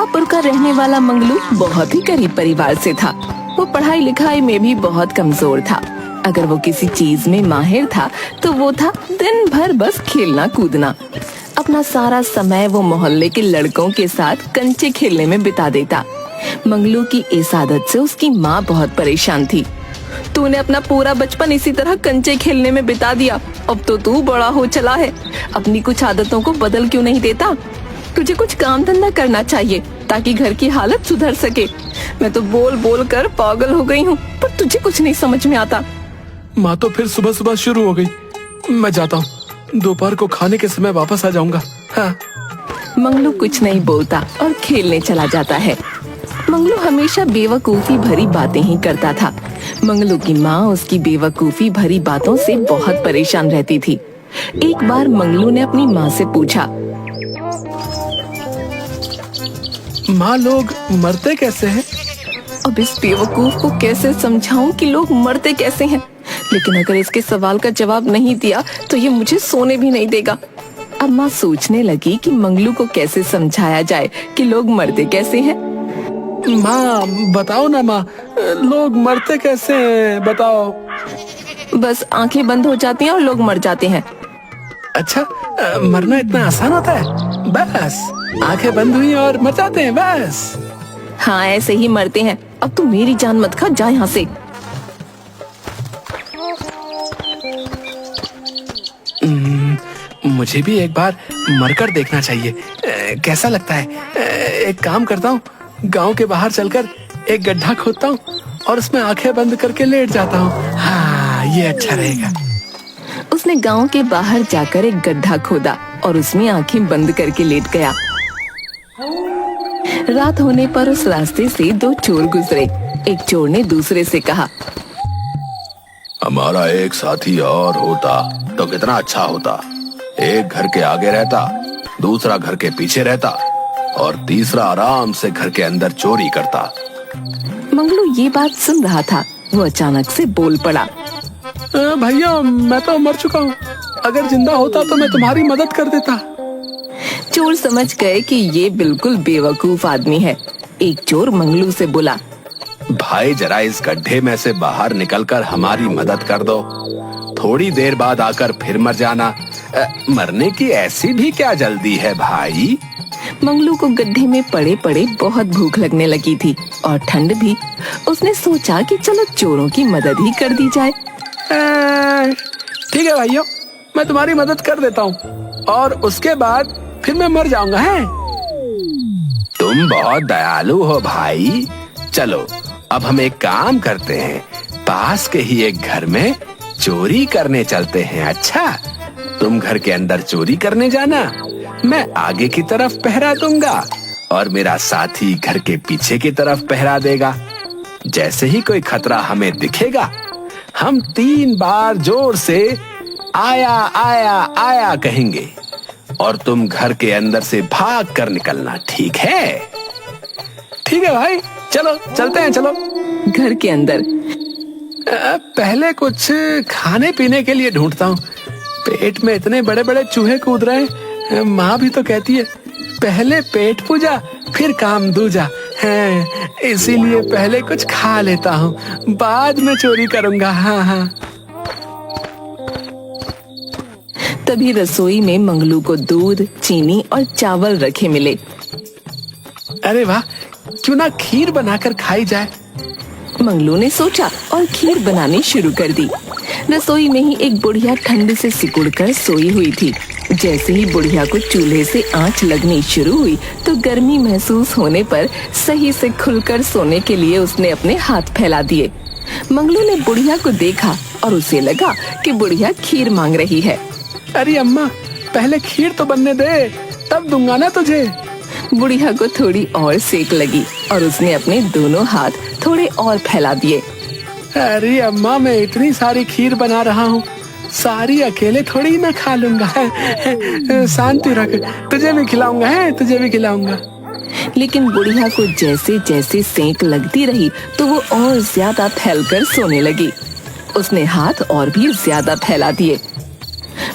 शाहपुर का रहने वाला मंगलू बहुत ही गरीब परिवार से था। वो पढ़ाई लिखाई में भी बहुत कमजोर था। अगर वो किसी चीज में माहिर था तो वो था दिन भर बस खेलना कूदना। अपना सारा समय वो मोहल्ले के लड़कों के साथ कंचे खेलने में बिता देता। मंगलू की इस आदत से उसकी माँ बहुत परेशान थी। तूने अपना पूरा बचपन इसी तरह कंचे खेलने में बिता दिया। अब तो तू बड़ा हो चला है, अपनी कुछ आदतों को बदल क्यों नहीं देता? तुझे कुछ काम धंधा करना चाहिए ताकि घर की हालत सुधर सके। मैं तो बोल बोल कर पागल हो गई हूँ, पर तुझे कुछ नहीं समझ में आता। माँ तो फिर सुबह सुबह शुरू हो गई। मैं जाता हूँ, दोपहर को खाने के समय वापस आ जाऊंगा। हाँ। मंगलू कुछ नहीं बोलता और खेलने चला जाता है। मंगलू हमेशा बेवकूफी भरी बातें ही करता था। मंगलू की माँ उसकी बेवकूफी भरी बातों से बहुत परेशान रहती थी। एक बार मंगलू ने अपनी माँ से पूछा, माँ लोग मरते कैसे हैं? अब इस बेवकूफ को कैसे समझाऊं कि लोग मरते कैसे हैं? लेकिन अगर इसके सवाल का जवाब नहीं दिया तो ये मुझे सोने भी नहीं देगा। अब माँ सोचने लगी कि मंगलू को कैसे समझाया जाए कि लोग मरते कैसे हैं। माँ बताओ ना माँ, लोग मरते कैसे हैं बताओ। बस आंखें बंद हो जाती हैं और लोग मर जाते हैं। अच्छा, मरना इतना आसान होता है? बस आंखें बंद हुई और मर जाते हैं बस। हाँ, ऐसे ही मरते हैं। अब तू मेरी जान मत खा, जा यहाँ से। मुझे भी एक बार मरकर देखना चाहिए। कैसा लगता है? एक काम करता हूँ, गांव के बाहर चलकर एक गड्ढा खोदता हूँ और उसमें आंखें बंद करके लेट जाता हूँ। हाँ, ये अच्छा रहेगा। उसने गांव के बाहर जाकर एक गड्ढा खोदा और उसमें आंखें बंद करके लेट गया। रात होने पर उस रास्ते से दो चोर गुजरे। एक चोर ने दूसरे से कहा, हमारा एक साथी और होता तो कितना अच्छा होता। एक घर के आगे रहता, दूसरा घर के पीछे रहता और तीसरा आराम से घर के अंदर चोरी करता। मंगलू ये बात सुन रहा था। वो अचानक से बोल पड़ा, भैया मैं तो मर चुका हूँ, अगर जिंदा होता तो मैं तुम्हारी मदद कर देता। चोर समझ गए कि ये बिल्कुल बेवकूफ आदमी है। एक चोर मंगलू से बोला, भाई जरा इस गड्ढे में से बाहर निकलकर हमारी मदद कर दो। थोड़ी देर बाद आकर फिर मर जाना। मरने की ऐसी भी क्या जल्दी है भाई? मंगलू को गड्ढे में पड़े पड़े बहुत भूख लगने लगी थी और ठंड भी। उसने सोचा कि चलो चोरों की मदद ही कर दी जाए। ठीक है भाइयों, मैं तुम्हारी मदद कर देता हूँ और उसके बाद फिर मैं मर जाऊंगा। है तुम बहुत दयालु हो भाई। चलो अब हम एक काम करते हैं, पास के ही एक घर में चोरी करने चलते हैं। अच्छा, तुम घर के अंदर चोरी करने जाना, मैं आगे की तरफ पहरा दूंगा और मेरा साथी घर के पीछे की तरफ पहरा देगा। जैसे ही कोई खतरा हमें दिखेगा, हम 3 बार जोर से आया आया आया कहेंगे और तुम घर के अंदर से भाग कर निकलना। ठीक है? ठीक है भाई, चलो चलते हैं। चलो घर के अंदर पहले कुछ खाने पीने के लिए ढूंढता हूँ। पेट में इतने बड़े बड़े चूहे कूद रहे हैं। माँ भी तो कहती है, पहले पेट पूजा फिर काम दूजा है, इसीलिए पहले कुछ खा लेता हूँ, बाद में चोरी करूंगा। हाँ हाँ। तभी रसोई में मंगलू को दूध, चीनी और चावल रखे मिले। अरे वाह, क्यों ना खीर बनाकर खाई जाए। मंगलू ने सोचा और खीर बनानी शुरू कर दी। रसोई में ही एक बुढ़िया ठंड से सिकुड़कर सोई हुई थी। जैसे ही बुढ़िया को चूल्हे से आंच लगनी शुरू हुई तो गर्मी महसूस होने पर सही से खुलकर सोने के लिए उसने अपने हाथ फैला दिए। मंगलू ने बुढ़िया को देखा और उसे लगा कि बुढ़िया खीर मांग रही है। अरे अम्मा, पहले खीर तो बनने दे, तब दूंगा ना तुझे। बुढ़िया को थोड़ी और सेक लगी और उसने अपने दोनों हाथ थोड़े और फैला दिए। अरे अम्मा, मैं इतनी सारी खीर बना रहा हूँ, सारी अकेले थोड़ी ना खा लूंगा। शांति रख, तुझे भी खिलाऊंगा। है तुझे भी खिलाऊंगा। लेकिन बुढ़िया को जैसे जैसे सेंक लगती रही तो वो और ज्यादा फैलकर सोने लगी। उसने हाथ और भी ज्यादा फैला दिए।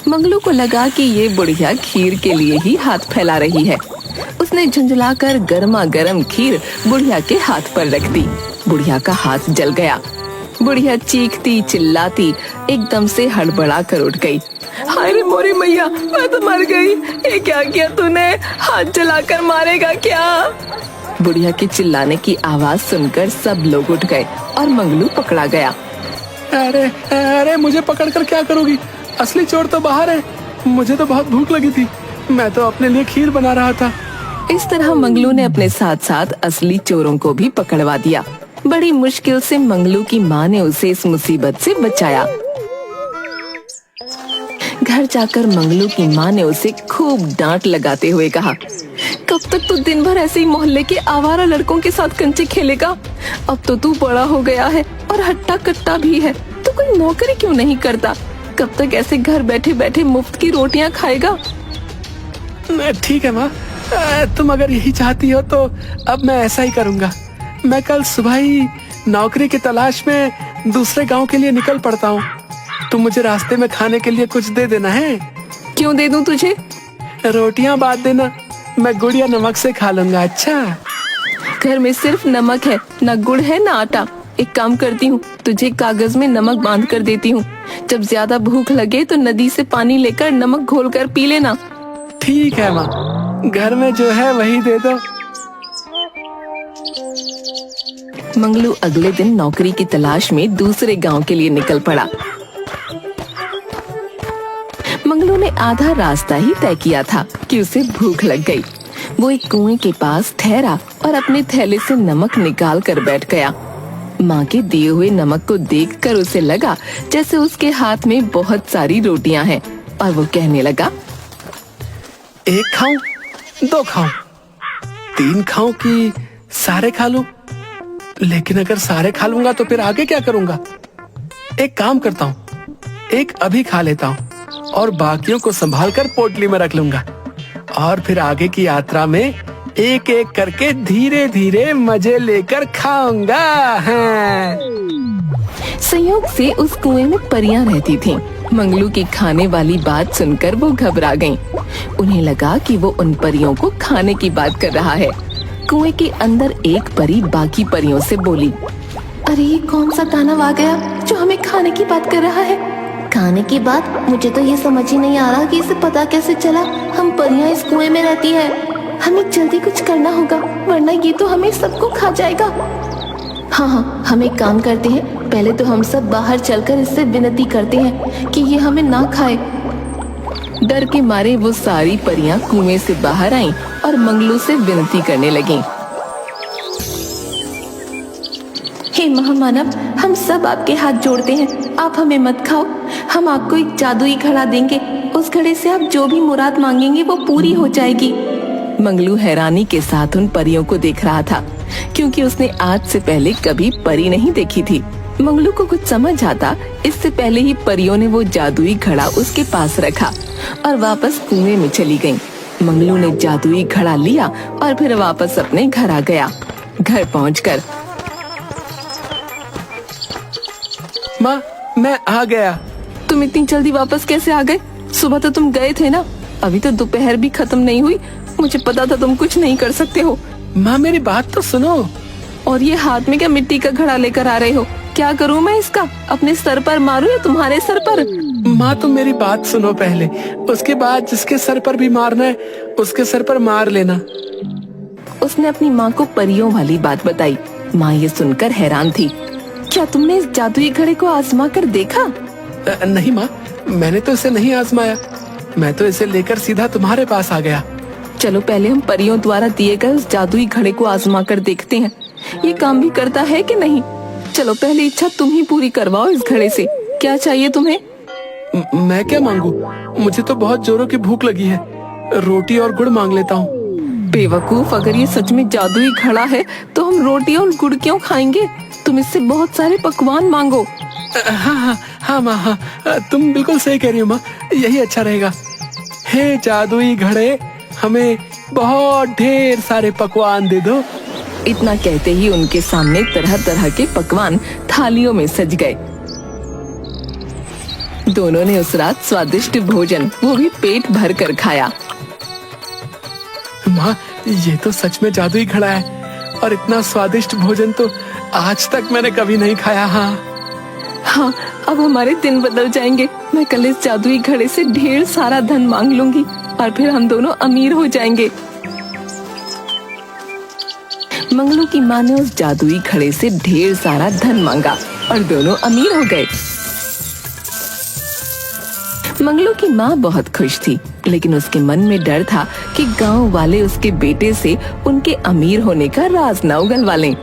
मंगलू को लगा कि ये बुढ़िया खीर के लिए ही हाथ फैला रही है। उसने झुंझलाकर गर्मा गर्म खीर बुढ़िया के हाथ पर रख दी। बुढ़िया का हाथ जल गया। बुढ़िया चीखती चिल्लाती एकदम से हड़बड़ा कर उठ गई। हाय रे मोरी मैया, मैं तो मर गई। ये क्या किया तूने? हाथ जलाकर मारेगा क्या? बुढ़िया के चिल्लाने की आवाज सुनकर सब लोग उठ गए और मंगलू पकड़ा गया। अरे अरे, मुझे पकड़कर क्या करोगी? असली चोर तो बाहर है। मुझे तो बहुत भूख लगी थी, मैं तो अपने लिए खीर बना रहा था। इस तरह मंगलू ने अपने साथ साथ असली चोरों को भी पकड़वा दिया। बड़ी मुश्किल से मंगलू की माँ ने उसे इस मुसीबत से बचाया। घर जाकर मंगलू की माँ ने उसे खूब डांट लगाते हुए कहा, कब तक तू दिन भर ऐसे ही मोहल्ले के आवारा लड़कों के साथ कंचे खेलेगा? अब तो तू बड़ा हो गया है और हट्टा कट्टा भी है, तो कोई नौकरी क्यों नहीं करता? कब तक ऐसे घर बैठे बैठे मुफ्त की रोटियां खाएगा? ठीक है माँ, तुम अगर यही चाहती हो तो अब मैं ऐसा ही करूँगा। मैं कल सुबह ही नौकरी की तलाश में दूसरे गांव के लिए निकल पड़ता हूँ। तुम मुझे रास्ते में खाने के लिए कुछ दे देना है। क्यों दे दूं तुझे? रोटियां बांट देना, मैं गुड़ या नमक से खा लूंगा। अच्छा, घर में सिर्फ नमक है, न गुड़ है न आटा। एक काम करती हूँ, तुझे कागज में नमक बांध कर देती हूँ। जब ज्यादा भूख लगे तो नदी से पानी लेकर नमक घोलकर पी लेना। ठीक है माँ, घर में जो है वही दे दो। मंगलू अगले दिन नौकरी की तलाश में दूसरे गांव के लिए निकल पड़ा। मंगलू ने आधा रास्ता ही तय किया था कि उसे भूख लग गई। वो एक कुएं के पास ठहरा और अपने थैले से नमक निकाल कर बैठ गया। माँ के दिए हुए नमक को देखकर उसे लगा जैसे उसके हाथ में बहुत सारी रोटियां हैं और वो कहने लगा, एक खाऊं, दो खाऊं, तीन खाऊं कि सारे खा लूं? लेकिन अगर सारे खा लूंगा तो फिर आगे क्या करूंगा? एक काम करता हूँ, एक अभी खा लेता हूँ और बाकियों को संभाल कर पोटली में रख लूंगा और फिर आगे की यात्रा में एक एक करके धीरे धीरे मजे लेकर खाऊंगा। हाँ। संयोग से उस कुएं में परियां रहती थीं। मंगलू की खाने वाली बात सुनकर वो घबरा गईं। उन्हें लगा कि वो उन परियों को खाने की बात कर रहा है। कुएं के अंदर एक परी बाकी परियों से बोली, अरे ये कौन सा दानव आ गया जो हमें खाने की बात कर रहा है? खाने की बात? मुझे तो ये समझ ही नहीं आ रहा कि इसे पता कैसे चला हम परियां इस कुएं में रहती है। हमें जल्दी कुछ करना होगा वरना ये तो हमें सबको खा जाएगा। हाँ, हम एक काम करते हैं, पहले तो हम सब बाहर चलकर इससे विनती करते हैं कि ये हमें ना खाए। डर के मारे वो सारी परियां कुएं से बाहर आईं और मंगलू से विनती करने लगीं। हे महामानव, हम सब आपके हाथ जोड़ते हैं, आप हमें मत खाओ। हम आपको एक जादुई घड़ा देंगे, उस घड़े से आप जो भी मुराद मांगेंगे वो पूरी हो जाएगी। मंगलू हैरानी के साथ उन परियों को देख रहा था, क्योंकि उसने आज से पहले कभी परी नहीं देखी थी। मंगलू को कुछ समझ आता इससे पहले ही परियों ने वो जादुई घड़ा उसके पास रखा और वापस कुएं में चली गईं। मंगलू ने जादुई घड़ा लिया और फिर वापस अपने घर आ गया। घर पहुंचकर, माँ, मैं आ गया। तुम इतनी जल्दी वापस कैसे आ गए? सुबह तो तुम गए थे ना, अभी तो दोपहर भी खत्म नहीं हुई। मुझे पता था तुम कुछ नहीं कर सकते हो। माँ, मेरी बात तो सुनो। और ये हाथ में क्या मिट्टी का घड़ा लेकर आ रहे हो? क्या करूँ मैं इसका? अपने सर पर मारूं या तुम्हारे सर पर? माँ, तुम मेरी बात सुनो पहले, उसके बाद जिसके सर पर भी मारना है उसके सर पर मार लेना। उसने अपनी माँ को परियों वाली बात बताई। माँ ये सुनकर हैरान थी। क्या तुमने इस जादुई घड़े को आजमा कर देखा? नहीं माँ, मैंने तो इसे नहीं आजमाया। मैं तो इसे लेकर सीधा तुम्हारे पास आ गया। चलो पहले हम परियों द्वारा दिए गए उस जादुई घड़े को आजमा कर देखते हैं, ये काम भी करता है कि नहीं। चलो पहले इच्छा तुम ही पूरी करवाओ इस घड़े से। क्या चाहिए तुम्हें? मैं क्या मांगू? मुझे तो बहुत जोरों की भूख लगी है। रोटी और गुड़ मांग लेता हूँ। बेवकूफ, अगर ये सच में जादुई घड़ा है तो हम रोटी और गुड़ क्यों खाएंगे? तुम इससे बहुत सारे पकवान मांगो। हाँ माँ, हाँ, तुम बिल्कुल सही कह रही हो माँ, यही अच्छा रहेगा। हे जादुई घड़े, हमें बहुत ढेर सारे पकवान दे दो। इतना कहते ही उनके सामने तरह तरह के पकवान थालियों में सज गए। दोनों ने उस रात स्वादिष्ट भोजन, वो भी पेट भर कर खाया। माँ, ये तो सच में जादुई घड़ा है और इतना स्वादिष्ट भोजन तो आज तक मैंने कभी नहीं खाया। हाँ, अब हमारे दिन बदल जाएंगे। मैं कल इस जादुई घड़े से ढेर सारा धन मांग लूंगी और फिर हम दोनों अमीर हो जाएंगे। मंगलू की माँ ने उस जादुई घड़े से ढेर सारा धन मांगा और दोनों अमीर हो गए। मंगलू की माँ बहुत खुश थी, लेकिन उसके मन में डर था कि गांव वाले उसके बेटे से उनके अमीर होने का राज न उगलवा लें।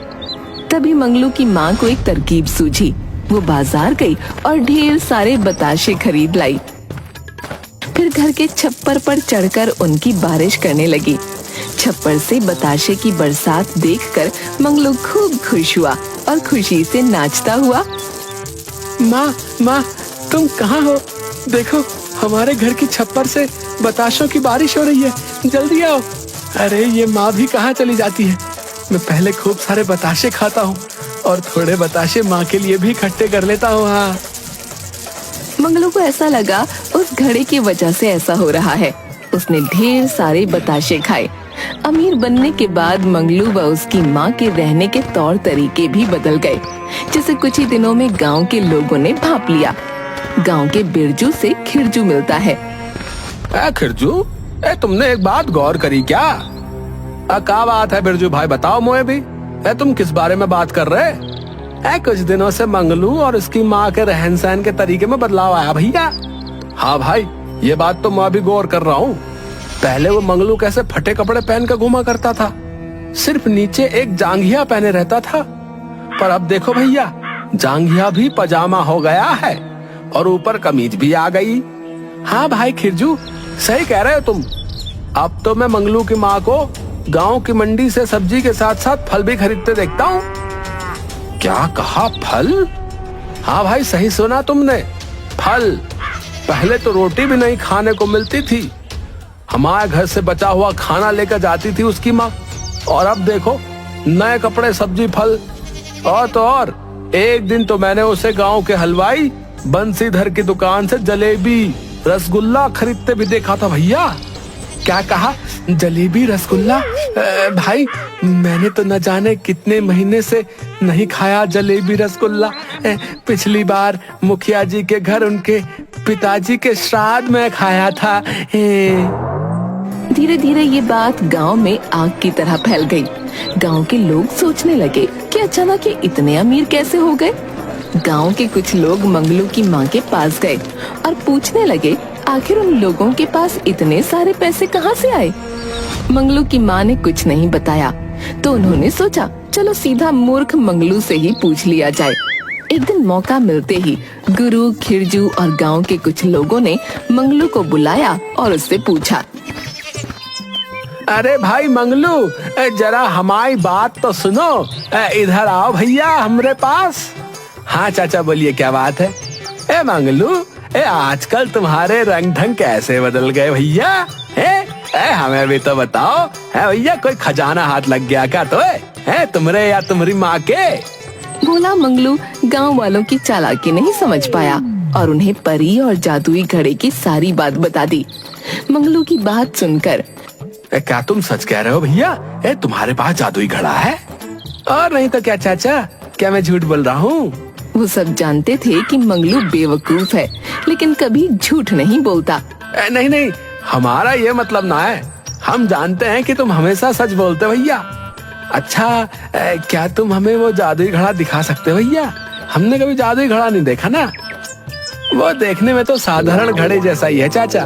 तभी मंगलू की माँ को एक तरकीब सूझी। वो बाजार गई और ढेर सारे बताशे खरीद लाई। फिर घर के छप्पर पर चढ़कर उनकी बारिश करने लगी। छप्पर से बताशे की बरसात देखकर मंगलू खूब खुश हुआ और खुशी से नाचता हुआ, माँ तुम कहाँ हो? देखो, हमारे घर की छप्पर से बताशों की बारिश हो रही है, जल्दी आओ। अरे ये माँ भी कहाँ चली जाती है? मैं पहले खूब सारे बताशे खाता हूँ और थोड़े बताशे माँ के लिए भी इकट्ठे कर लेता हूँ। हाँ, मंगलू को ऐसा लगा उस घड़े की वजह से ऐसा हो रहा है। उसने ढेर सारे बताशे खाए। अमीर बनने के बाद मंगलू व उसकी माँ के रहने के तौर तरीके भी बदल गए, जिसे कुछ ही दिनों में गांव के लोगों ने भांप लिया। गांव के बिरजू से खिरजू मिलता है। खिरजू, तुमने एक बात गौर करी क्या? क्या बात है बिरजू भाई, बताओ मुझे भी। तुम किस बारे में बात कर रहे? कुछ दिनों से मंगलू और उसकी माँ के रहन सहन के तरीके में बदलाव आया भैया। हाँ भाई, ये बात तो मैं भी गौर कर रहा हूँ। पहले वो मंगलू कैसे फटे कपड़े पहन कर घूमा करता था, सिर्फ नीचे एक जांघिया पहने रहता था, पर अब देखो भैया, जांघिया भी पजामा हो गया है और ऊपर कमीज भी आ गई। हाँ भाई खिरजू, सही कह रहे हो तुम। अब तो मैं मंगलू की माँ को गांव की मंडी से सब्जी के साथ साथ फल भी खरीदते देखता हूँ। क्या कहा, फल? हाँ भाई, सही सुना तुमने, फल। पहले तो रोटी भी नहीं खाने को मिलती थी, हमारे घर से बचा हुआ खाना लेकर जाती थी उसकी माँ, और अब देखो नए कपड़े, सब्जी, फल। और तो और एक दिन तो मैंने उसे गांव के हलवाई बंसीधर की दुकान से जलेबी रसगुल्ला खरीदते भी देखा था भैया। क्या कहा, जलेबी रसगुल्ला? भाई, मैंने तो न जाने कितने महीने से नहीं खाया जलेबी रसगुल्ला। पिछली बार मुखिया जी के घर उनके पिताजी के श्राद्ध में खाया था। धीरे धीरे ये बात गांव में आग की तरह फैल गई। गांव के लोग सोचने लगे कि अचानक ये इतने अमीर कैसे हो गए। गांव के कुछ लोग मंगलू की माँ के पास गए और पूछने लगे आखिर उन लोगों के पास इतने सारे पैसे कहाँ से आए। मंगलू की माँ ने कुछ नहीं बताया, तो उन्होंने सोचा चलो सीधा मूर्ख मंगलू से ही पूछ लिया जाए। एक दिन मौका मिलते ही गुरु, खिरजू और गांव के कुछ लोगों ने मंगलू को बुलाया और उससे पूछा, अरे भाई मंगलू, जरा हमारी बात तो सुनो, इधर आओ भैया हमारे पास। हाँ चाचा, बोलिए क्या बात है? मंगलू, आजकल तुम्हारे रंग ढंग कैसे बदल गए भैया? हमें भी तो बताओ। भैया, कोई खजाना हाथ लग गया क्या तुम्हारे या तुम्हारी माँ के? बोला मंगलू गांव वालों की चालाकी नहीं समझ पाया और उन्हें परी और जादुई घड़े की सारी बात बता दी। मंगलू की बात सुनकर, क्या तुम सच कह रहे हो भैया? तुम्हारे पास जादुई घड़ा है? और नहीं तो क्या चाचा, क्या मैं झूठ बोल रहा हूँ? वो सब जानते थे कि मंगलू बेवकूफ है, लेकिन कभी झूठ नहीं बोलता। नहीं, हमारा ये मतलब ना है। हम जानते हैं कि तुम हमेशा सच बोलते भैया। अच्छा, क्या तुम हमें वो जादुई घड़ा दिखा सकते हो भैया? हमने कभी जादुई घड़ा नहीं देखा ना। वो देखने में तो साधारण घड़े जैसा ही है चाचा।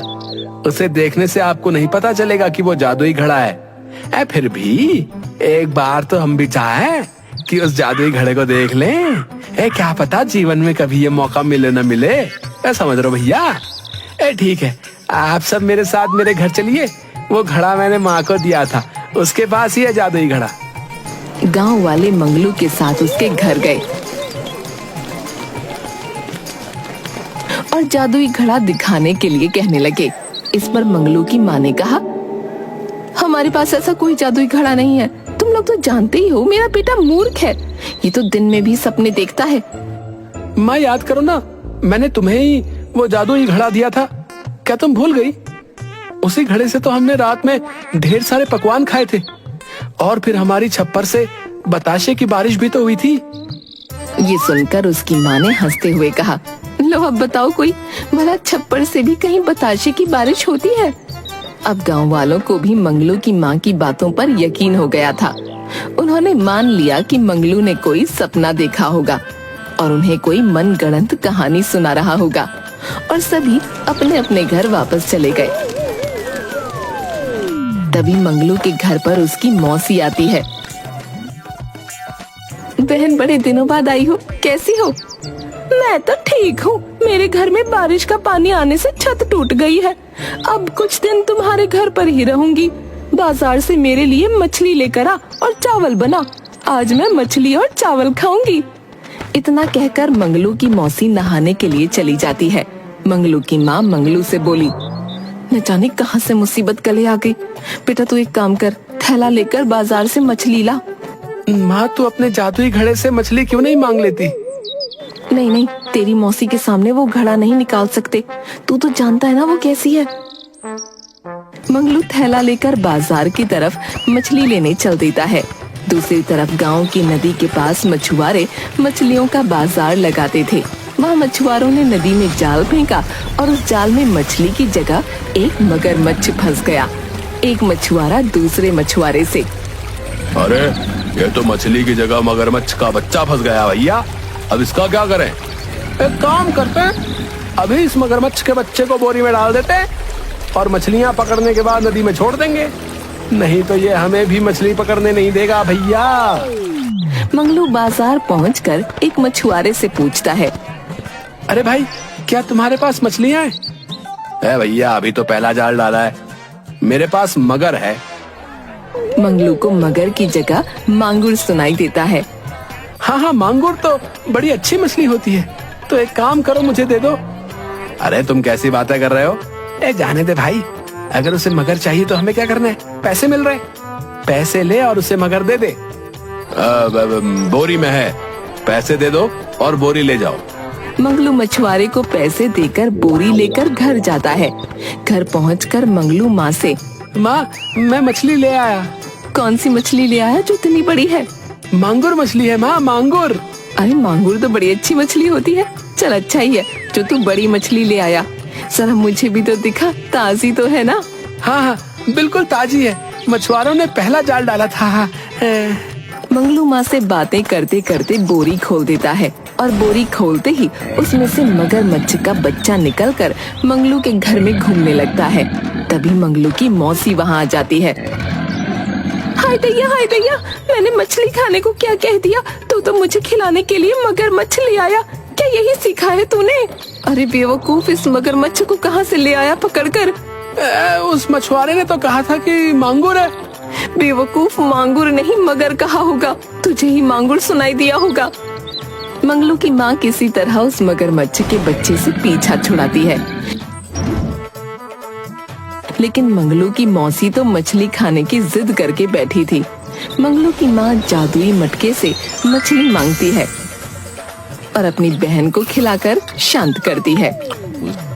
उसे देखने से आपको नहीं पता चलेगा कि वो जादुई घड़ा है। फिर भी एक बार तो हम भी चाहें कि उस जादुई घड़े को देख लें। क्या पता जीवन में कभी ये मौका मिले न मिले। समझ रहे हो भैया? ठीक है, आप सब मेरे साथ मेरे घर चलिए। वो घड़ा मैंने माँ को दिया था, उसके पास ही है जादुई घड़ा। गांव वाले मंगलू के साथ उसके घर गए और जादुई घड़ा दिखाने के लिए कहने लगे। इस पर मंगलू की माँ ने कहा, हमारे पास ऐसा कोई जादुई घड़ा नहीं है। तुम लोग तो जानते ही हो मेरा बेटा मूर्ख है, ये तो दिन में भी सपने देखता है। माँ, याद करो ना, मैंने तुम्हें ही वो जादुई घड़ा दिया था, क्या तुम भूल गई? उसी घड़े से तो हमने रात में ढेर सारे पकवान खाए थे, और फिर हमारी छप्पर से बताशे की बारिश भी तो हुई थी। ये सुनकर उसकी माँ ने हंसते हुए कहा, लो अब बताओ कोई भला छप्पर से भी कहीं बताशे की बारिश होती है। अब गांव वालों को भी मंगलू की माँ की बातों पर यकीन हो गया था। उन्होंने मान लिया कि मंगलू ने कोई सपना देखा होगा और उन्हें कोई मनगढ़ंत कहानी सुना रहा होगा, और सभी अपने अपने घर वापस चले गए। तभी मंगलू के घर पर उसकी मौसी आती है। बहन, बड़े दिनों बाद आई हो, कैसी हो? मैं तो ठीक हूँ। मेरे घर में बारिश का पानी आने से छत टूट गई है। अब कुछ दिन तुम्हारे घर पर ही रहूंगी। बाजार से मेरे लिए मछली लेकर आ और चावल बना। आज मैं मछली और चावल खाऊंगी। इतना कहकर मंगलू की मौसी नहाने के लिए चली जाती है। मंगलू की माँ मंगलू से बोली, न जाने कहाँ से मुसीबत गले आ गई। बेटा तू एक काम कर, थैला लेकर बाजार से मछली ला। माँ, तू अपने जादुई घड़े से मछली क्यों नहीं मांग लेती? नहीं नहीं, तेरी मौसी के सामने वो घड़ा नहीं निकाल सकते। तू तो जानता है ना वो कैसी है। मंगलू थैला लेकर बाजार की तरफ मछली लेने चल देता है। दूसरी तरफ गांव की नदी के पास मछुआरे मछलियों का बाजार लगाते थे। वहाँ मछुआरों ने नदी में जाल फेंका और उस जाल में मछली की जगह एक मगरमच्छ फंस गया। एक मछुआरा दूसरे मछुआरे से, अरे ये तो मछली की जगह मगरमच्छ का बच्चा फंस गया भैया, अब इसका क्या करें? एक काम करते हैं, अभी इस मगरमच्छ के बच्चे को बोरी में डाल देते हैं और मछलियाँ पकड़ने के बाद नदी में छोड़ देंगे। नहीं तो ये हमें भी मछली पकड़ने नहीं देगा भैया। मंगलू बाजार पहुंचकर एक मछुआरे से पूछता है, अरे भाई, क्या तुम्हारे पास मछलियाँ हैं? ए भैया, अभी तो पहला जाल डाला है, मेरे पास मगर है। मंगलू को मगर की जगह मांगुर सुनाई देता है। हाँ हाँ, मांगुर तो बड़ी अच्छी मछली होती है, तो एक काम करो, मुझे दे दो। अरे तुम कैसी बातें कर रहे हो? जाने दे भाई, अगर उसे मगर चाहिए तो हमें क्या करना है? पैसे मिल रहे, पैसे ले और उसे मगर दे दे। बोरी में है, पैसे दे दो और बोरी ले जाओ। मंगलू मछुआरे को पैसे देकर बोरी लेकर घर जाता है। घर पहुंचकर मंगलू माँ से, माँ, मैं मछली ले आया। कौन सी मछली ले आया जो इतनी बड़ी है? मांगुर मछली है माँ, मांगुर। अरे मांगुर तो बड़ी अच्छी मछली होती है। चल अच्छा ही है जो तू बड़ी मछली ले आया। जरा मुझे भी तो दिखा, ताजी तो है ना? हाँ हाँ, बिल्कुल ताजी है, मछुआरों ने पहला जाल डाला था। हाँ। मंगलू माँ से बातें करते करते बोरी खोल देता है और बोरी खोलते ही उसमें से मगरमच्छ का बच्चा निकलकर मंगलू के घर में घूमने लगता है। तभी मंगलू की मौसी वहाँ आ जाती है। हाय दैया, हाय दैया, मैंने मछली खाने को क्या कह दिया? तू तो मुझे खिलाने के लिए मगरमच्छ ले आया। क्या यही सीखा है तूने? अरे बेवकूफ, इस मगरमच्छ को कहाँ से ले आया पकड़कर? उस मछुआरे ने तो कहा था कि मांगुर है। बेवकूफ, मांगुर नहीं मगर कहा होगा। तुझे ही मांगुर सुनाई दिया होगा। मंगलू की माँ किसी तरह उस मगरमच्छ के बच्चे से पीछा छुड़ाती है, लेकिन मंगलू की मौसी तो मछली खाने की जिद करके बैठी थी। मंगलू की माँ जादुई मटके से मछली मांगती है और अपनी बहन को खिलाकर शांत करती है।